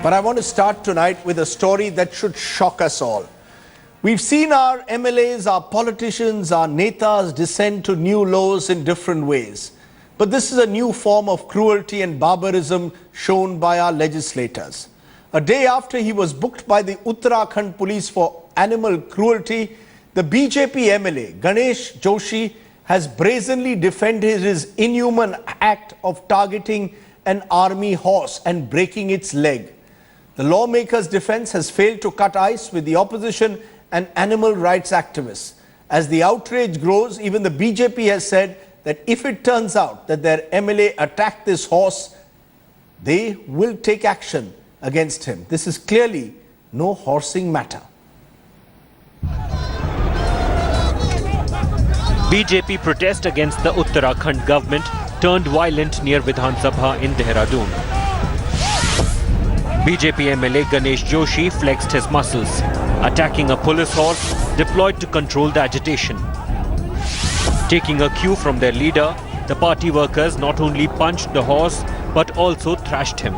But I want to start tonight with a story that should shock us all. We've seen our MLAs, our politicians, our netas descend to new lows in different ways. But this is a new form of cruelty and barbarism shown by our legislators. A day after he was booked by the Uttarakhand police for animal cruelty, the BJP MLA Ganesh Joshi has brazenly defended his inhuman act of targeting an army horse and breaking its leg. The lawmaker's defense has failed to cut ice with the opposition and animal rights activists. As the outrage grows, even the BJP has said that if it turns out that their MLA attacked this horse, they will take action against him. This is clearly no horsing matter. BJP protest against the Uttarakhand government turned violent near Vidhan Sabha in Dehradun. BJP MLA Ganesh Joshi flexed his muscles, attacking a police horse deployed to control the agitation. Taking a cue from their leader, the party workers not only punched the horse but also thrashed him.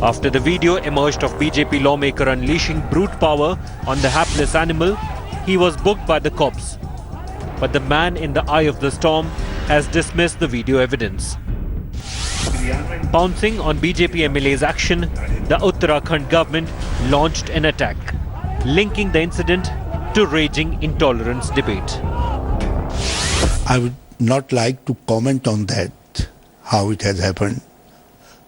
After the video emerged of BJP lawmaker unleashing brute power on the hapless animal, he was booked by the cops. But the man in the eye of the storm has dismissed the video evidence. Pouncing on BJP MLA's action, the Uttarakhand government launched an attack, linking the incident to raging intolerance debate. I would not like to comment on that, how it has happened,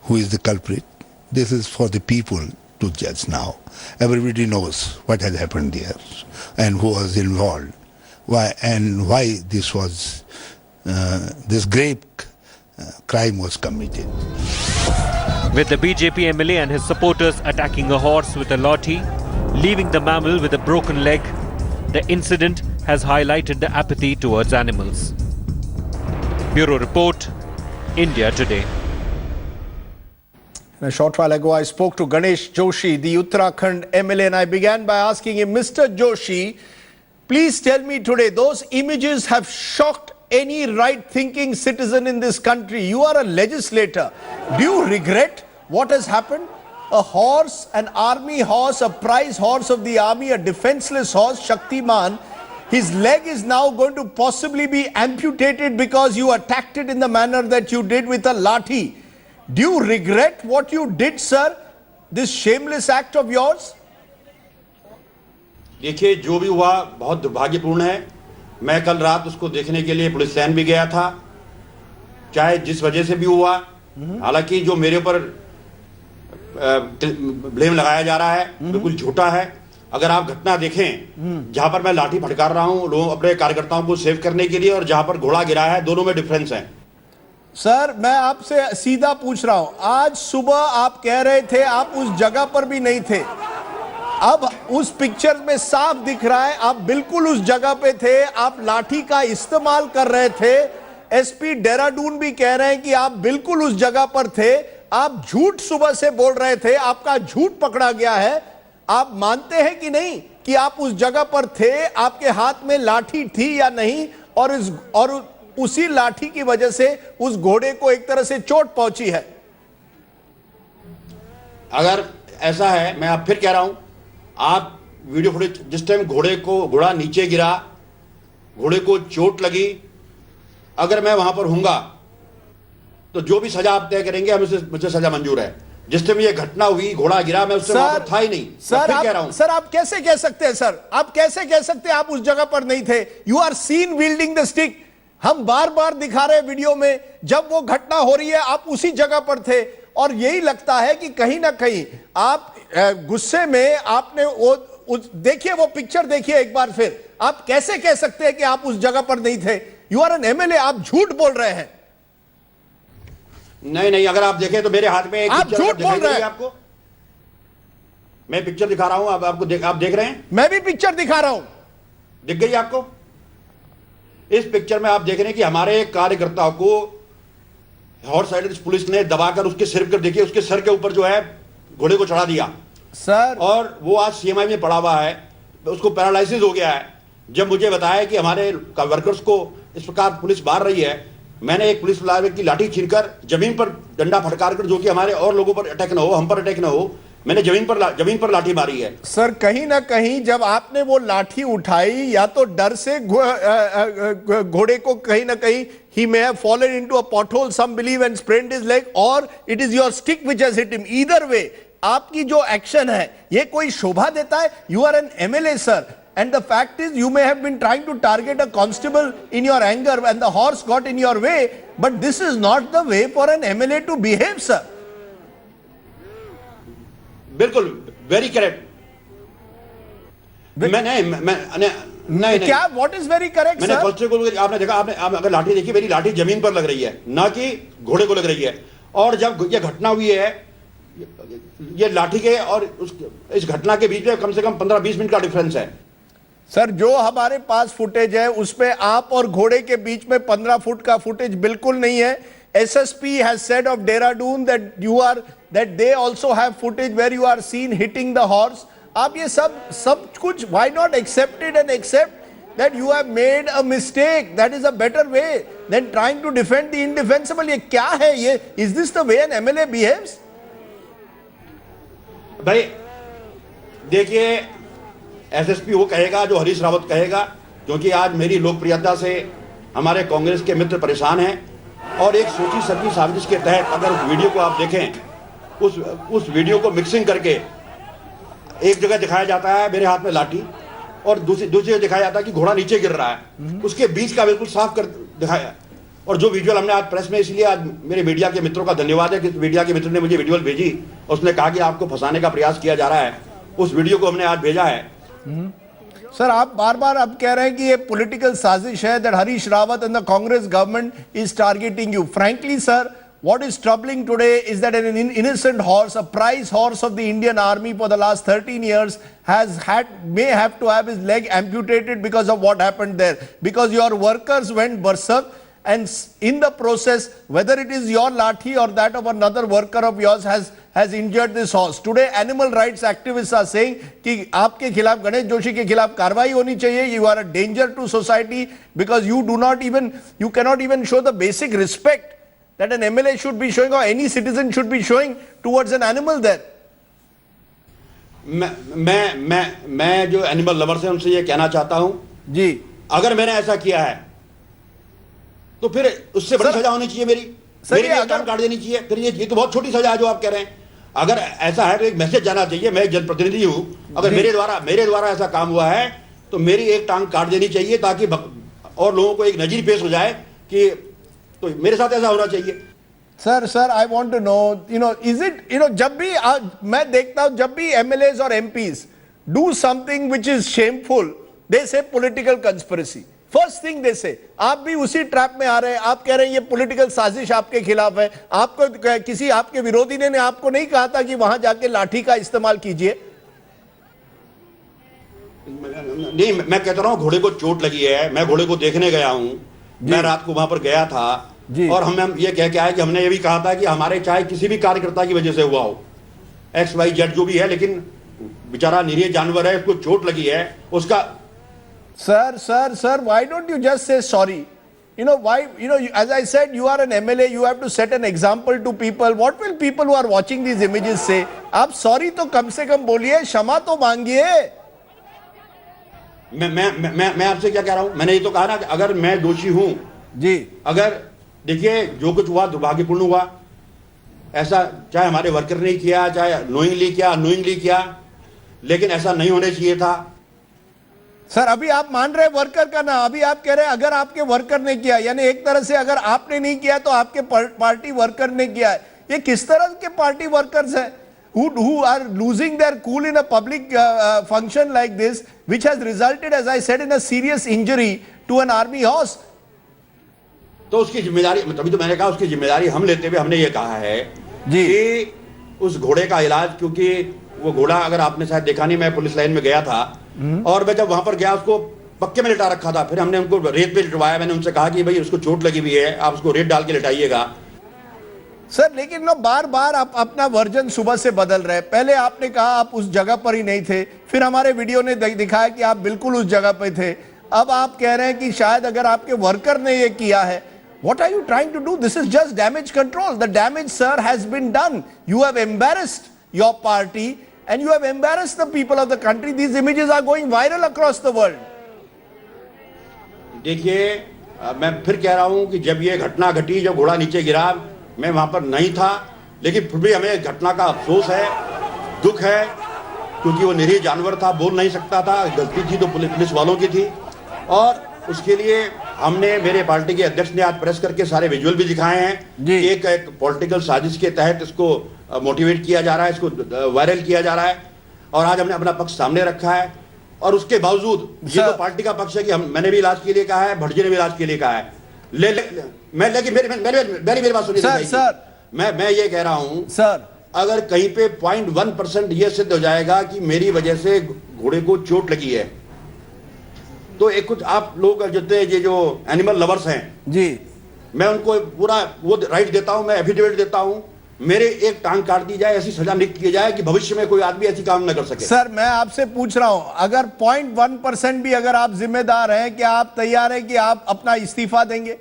who is the culprit. This is for the people to judge now. Everybody knows what has happened there and who was involved, why this was this grave crime was committed. With the BJP MLA and his supporters attacking a horse with a lathi, leaving the mammal with a broken leg, the incident has highlighted the apathy towards animals. Bureau Report, India Today. A short while ago, I spoke to Ganesh Joshi, the Uttarakhand MLA, and I began by asking him, Mr. Joshi, please tell me today, those images have shocked any right-thinking citizen in this country. You are a legislator. Do you regret what has happened? A horse, an army horse, a prize horse of the army, a defenseless horse, Shaktiman, his leg is now going to possibly be amputated because you attacked it in the manner that you did with a lathi. Do you regret what you did, sir? This shameless act of yours? देखिए, जो भी हुआ बहुत दुर्भाग्यपूर्ण है। मैं कल रात उसको देखने के लिए पुलिस लाइन भी गया था, चाहे जिस वजह से भी हुआ। हालांकि जो मेरे ऊपर ब्लेम लगाया जा रहा है बिल्कुल झूठा है। अगर आप घटना देखें, जहां पर मैं लाठी फटकार रहा हूं लोग अपने कार्यकर्ताओं को सेव करने के लिए और जहां पर घोड़ा गिरा है, दोनों में डिफरेंस है। सर, मैं आपसे सीधा पूछ रहा हूं, आज सुबह आप कह रहे थे आप उस जगह पर भी नहीं थे। अब उस पिक्चर में साफ दिख रहा है आप बिल्कुल उस जगह पे थे, आप लाठी का इस्तेमाल कर रहे थे। एसपी देहरादून भी कह रहे हैं कि आप बिल्कुल उस जगह पर थे। आप झूठ सुबह से बोल रहे थे, आपका झूठ पकड़ा गया है। आप मानते हैं कि नहीं कि आप उस जगह पर थे, आपके हाथ में लाठी थी या नहीं, और उसी लाठी की वजह से उस घोड़े को एक तरह से चोट पहुंची है? अगर ऐसा है, मैं आप फिर कह रहा हूं, आप वीडियो फुटेज, जिस टाइम घोड़ा नीचे गिरा, घोड़े को चोट लगी, अगर मैं वहां पर हूंगा तो जो भी सजा आप तय करेंगे मुझे सजा मंजूर है। जिस टाइम ये घटना हुई, घोड़ा गिरा, मैं उससे वहां पर था ही नहीं। सर, आप कैसे कह सकते हैं? सर, आप कैसे कह सकते हैं आप उस जगह पर नहीं थे? You are seen wielding the stick. हम बार बार दिखा रहे वीडियो में, जब वो घटना हो रही है आप उसी जगह पर थे। और यही लगता है कि कहीं ना कहीं आप गुस्से में आपने देखिए वो पिक्चर देखिए एक बार फिर। आप कैसे कह सकते हैं कि आप उस जगह पर नहीं थे? यू आर एन एमएलए, आप झूठ बोल रहे हैं। नहीं, अगर आप देखें तो मेरे हाथ में एक आप झूठ बोल रहे हैं। आपको मैं पिक्चर दिखा रहा हूं, आप देख रहे हैं? मैं भी पिक्चर दिखा रहा हूं, दिख गई आपको? इस पिक्चर में आप देख रहे हैं कि हमारे एक कार्यकर्ता को हॉर्स राइडर पुलिस ने दबाकर उसके सिर पर, देखिए उसके सर के ऊपर जो है घोड़े को चढ़ा दिया सर, और वो आज सीएमआई में पड़ा हुआ है, उसको पैरालिसिस हो गया है। जब मुझे बताया कि हमारे वर्कर्स को इस प्रकार पुलिस मार रही है, मैंने एक पुलिस वाले की लाठी छीनकर जमीन पर डंडा फटकार कर, जो कि हमारे और लोगों पर अटैक ना हो, हम पर अटैक ना हो, मैंने जमीन पर लाठी मारी है। सर कहीं ना कहीं जब आपने वो लाठी उठाई, या तो डर से घोड़े को कहीं ना कहीं he may have fallen into a pothole, some believe, and sprained his leg, or it is your stick which has hit him. Either way, आपकी जो एक्शन है ये कोई शोभा देता है? You are an MLA, sir. And the fact is, you may have been trying to target a constable in your anger and the horse got in your way, but this is not the way for an MLA to behave, sir. बिल्कुल, very correct. नहीं, क्या what is very correct? मैंने first को, आपने देखा, आपने अगर लाठी देखी, मेरी लाठी जमीन पर लग रही है, ना कि घोड़े को लग रही है। और जब ये घटना हुई है, ये लाठी के और इस घटना के बीच में कम से कम 15-20 मिनट का डिफरेंस है। सर जो हमारे पास फुटेज है उसमें आप और घोड़े के बीच में 15 फुट का फुटेज बिल्कुल नहीं है। SSP has said of Dehradun that they also have footage where you are seen hitting the horse. आप ये सब कुछ, why not accept it and accept that you have made a mistake? That is a better way than trying to defend the indefensible. ये क्या है ये? Is this the way an MLA behaves? भाई देखिए, SSP वो कहेगा जो हरीश रावत कहेगा, क्योंकि आज मेरी लोकप्रियता से हमारे कांग्रेस के मित्र परेशान हैं। और एक सोची समझी साजिश के तहत अगर उस वीडियो को आप देखें, उस वीडियो को मिक्सिंग करके एक जगह दिखाया जाता है मेरे हाथ में लाठी, और दूसरी जगह दिखाया जाता है कि घोड़ा नीचे गिर रहा है, उसके बीच का बिल्कुल साफ कर दिखाया। और जो विजुअल हमने आज प्रेस में, इसलिए आज मेरे मीडिया के मित्रों का धन्यवाद है कि मीडिया के मित्र ने मुझे विजुअल भेजी, उसने कहा कि आपको फंसाने का प्रयास किया जा रहा है, उस वीडियो को हमने आज भेजा है। सर आप बार बार अब कह रहे हैं कि ये पॉलिटिकल साजिश है, that Harish Rawat and the Congress government is targeting you. Frankly, sir, what is troubling today is that an innocent horse, a prize horse of the Indian Army for the last 13 years, may have to have his leg amputated because of what happened there. Because your workers went berserk, and in the process, whether it is your lathi or that of another worker of yours has injured this horse. Today, animal rights activists are saying कि आपके खिलाफ, गणेश जोशी के खिलाफ कार्रवाई होनी चाहिए. You are a danger to society because you cannot even show the basic respect that an MLA should be showing or any citizen should be showing towards an animal there. मैं जो एनिमल लवर्स हैं उनसे ये कहना चाहता हूं जी, अगर मैंने ऐसा किया है तो फिर उससे बड़ी सजा होनी चाहिए मेरी टांग काट देनी चाहिए। फिर ये तो बहुत छोटी सजा है जो आप कह रहे हैं। अगर ऐसा है तो एक मैसेज जाना चाहिए, मैं एक जनप्रतिनिधि हूं, अगर मेरे द्वारा ऐसा काम हुआ है तो मेरी एक टांग काट देनी चाहिए, ताकि और लोगों को एक नजीर पेश हो जाए कि तो मेरे साथ ऐसा होना चाहिए। Sir I want to know, is it, जब भी मैं देखता हूं, जब भी MLAs और MPs do something which is shameful, they say political conspiracy. First thing they say, आप भी उसी ट्रैप में आ रहे हैं। आप कह रहे हैं ये पॉलिटिकल साजिश आपके खिलाफ है। आपको किसी आपके विरोधी ने आपको नहीं कहा था कि वहां जाके लाठी का इस्तेमाल कीजिए? नहीं, मैं कहता रहा हूं घोड़े को चोट लगी है, मैं घोड़े को देखने गया हूं, मैं रात को वहां पर गया था और हम ये कह के आए कि हमने ये भी कहा था कि हमारे चाहे किसी भी कार्यकर्ता की वजह से हुआ हो, XYZ जो भी है, लेकिन बेचारा निरीह जानवर है, उसको चोट लगी है, उसका Sir, why don't you just say sorry? As I said, you are an MLA, you have to set an example to people. What will people who are watching these images say? आप sorry तो कम से कम बोलिए, क्षमा तो मांगिए। मैं आपसे क्या कह रहा हूं, मैंने ये तो कहा ना कि अगर मैं दोषी हूं जी, अगर देखिए जो कुछ हुआ दुर्भाग्यपूर्ण हुआ, ऐसा चाहे हमारे वर्कर ने किया, चाहे नोइंगली किया, अनोइंगली किया, लेकिन ऐसा नहीं होना चाहिए था। सर अभी आप मान रहे वर्कर का ना, अभी आप कह रहे हैं अगर आपके वर्कर ने किया, यानी एक तरह से अगर आपने नहीं किया तो आपके पार्टी वर्कर ने किया है। ये किस तरह के पार्टी वर्कर्स हैं who are losing their cool in a public function like this, which has resulted, as I said, in a serious injury to an army horse? तो उसकी जिम्मेदारी, तभी तो मैंने कहा उसकी जिम्मेदारी हम लेते हुए हमने ये कहा है जी कि उस घोड़े का इलाज, क्योंकि वो घोड़ा, अगर आपने शायद देखा नहीं, मैं पुलिस लाइन में गया था और मैं जब वहां पर गया उसको पक्के में लिटा रखा था, फिर हमने उनको रेत पे लिटवाया। मैंने उनसे कहा कि भाई उसको चोट लगी हुई है, आप उसको रेत डाल के लिटाइएगा। सर लेकिन बार बार आप अपना वर्जन सुबह से बदल रहे हैं। पहले आपने कहा आप उस जगह पर ही नहीं थे, फिर हमारे वीडियो ने दिखाया कि आप बिल्कुल उस जगह पे थे। अब आप कह रहे हैं कि शायद अगर आपके वर्कर ने ये किया है, What are you trying to do? This is just damage control. The damage, sir, has been done. You have embarrassed your party and you have embarrassed the people of the country. These images are going viral across the world. देखिए, मैं फिर कह रहा हूं कि जब ये घटना घटी, जब घोड़ा नीचे गिरा, मैं वहां पर नहीं था, लेकिन फिर भी हमें घटना का अफसोस है, दुख है, क्योंकि वो निरीह जानवर था, बोल नहीं सकता था, गलती थी तो पुलिस वालों की थी। और उसके लिए हमने, मेरे पार्टी के अध्यक्ष ने आज प्रेस करके सारे विजुअल भी दिखाए हैं कि एक पॉलिटिकल साजिश के तहत इसको मोटिवेट किया जा रहा है, इसको वायरल किया जा रहा है, और आज हमने अपना पक्ष सामने रखा है। और उसके बावजूद ये तो पार्टी का पक्ष है कि मैंने भी इलाज के लिए कहा है, भटजी ने भी इलाज के लिए कहा है, लेकिन मेरी बात सुनिए सर, मैं ये कह रहा हूं सर, अगर कहीं पे 0.1% ये सिद्ध हो जाएगा कि मेरी वजह से घोड़े को चोट लगी है, तो एक कुछ आप लोग ये जो एनिमल लवर्स हैं जी, मैं उनको पूरा वो राइट देता हूं, मैं एफिडेविट देता हूं, मेरे एक टांग काट दी जाए, ऐसी सजा नियुक्त की जाए कि भविष्य में कोई आदमी ऐसी काम न कर सके। सर, मैं आपसे पूछ रहा हूं, अगर 0.1% भी अगर आप जिम्मेदार हैं, क्या आप तैयार हैं कि आप अपना इस्तीफा देंगे?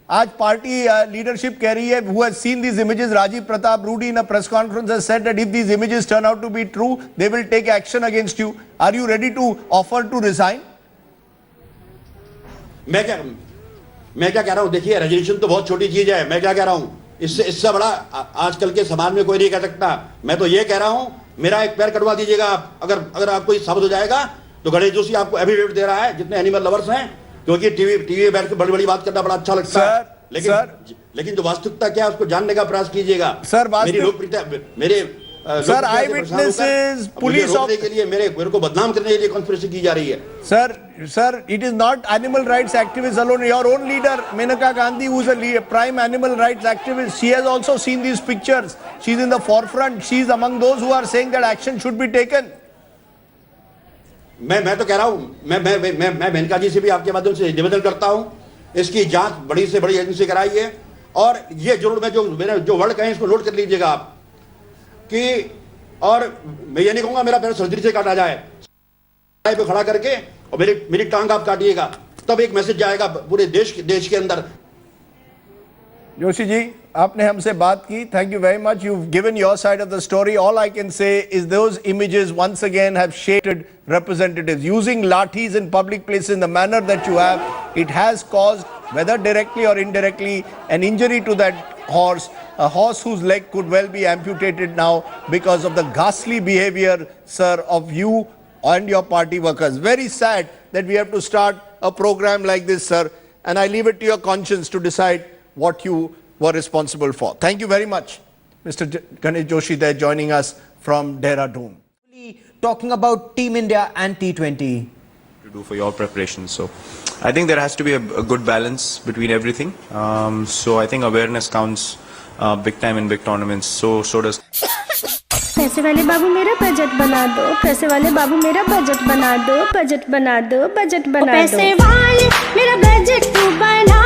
आज पार्टी लीडरशिप कह रही है, who has seen these images, Rajiv Pratap Rudy in a press conference has said that if these images turn out to be true, they will take action against you. Are you ready to offer to resign? मैं क्या कह रहा हूं, देखिए resolution तो बहुत छोटी चीज है, मैं क्या कह रहा हूं, इससे बड़ा आजकल के समाज में कोई नहीं कह सकता। मैं तो ये कह रहा हूं, मेरा एक पैर कटवा दीजिएगा आप, अगर आपको ये साबित हो जाएगा तो गणेश जोशी आपको एफिडेविट दे रहा है, जितने एनिमल लवर्स हैं, क्योंकि टीवी में बैठ के बड़ी बड़ी बात करना बड़ा अच्छा लगता है, लेकिन जो वास्तविकता क्या है उसको जानने का प्रयास कीजिएगा। सर, मेरी लोकप्रियता, मेरे sir, I witnesses, police of के लिए मेरे को बदनाम करने के लिए कॉन्स्पिरेसी की जा रही है। Sir, it is not animal rights activists alone. Your own leader, Menaka Gandhi, who is a prime animal rights activist, she has also seen these pictures. She is in the forefront. She is among those who are saying that action should be taken. मैं तो कह रहा हूं, मैं मेनका जी से भी आपके माध्यम से निवेदन करता हूं, इसकी जांच बड़ी से बड़ी एजेंसी कराइए, और ये जरूर मेरे जो वर्ड कहें इसको नोट कर लीजिएगा आप, कि और मैं ये नहीं कहूंगा मेरा पैर सर्जरी से काटा जाए, पे खड़ा करके और मेरी टांग आप काटिएगा, तब एक मैसेज जाएगा पूरे देश के अंदर। जोशी जी, आपने हमसे बात की, thank you very much, you've given your side of the story. All I can say is those images once again have shamed representatives. Using lathis in public places in the manner that you have, it has caused, whether directly or indirectly, an injury to that horse, a horse whose leg could well be amputated now because of the ghastly behavior, sir, of you and your party workers. Very sad that we have to start a program like this, sir, and I leave it to your conscience to decide what you were responsible for. Thank you very much, Mr. Ganesh Joshi there joining us from Dehradun. Talking about Team India and T20. To do for your preparation, so I think there has to be a good balance between everything. So I think awareness counts big time in big tournaments. So does. पैसे वाले बाबू मेरा budget बना दो, पैसे वाले बाबू मेरा budget बना दो, बजट बना दो, बजट बना दो, पैसे वाले मेरा बजट तू बना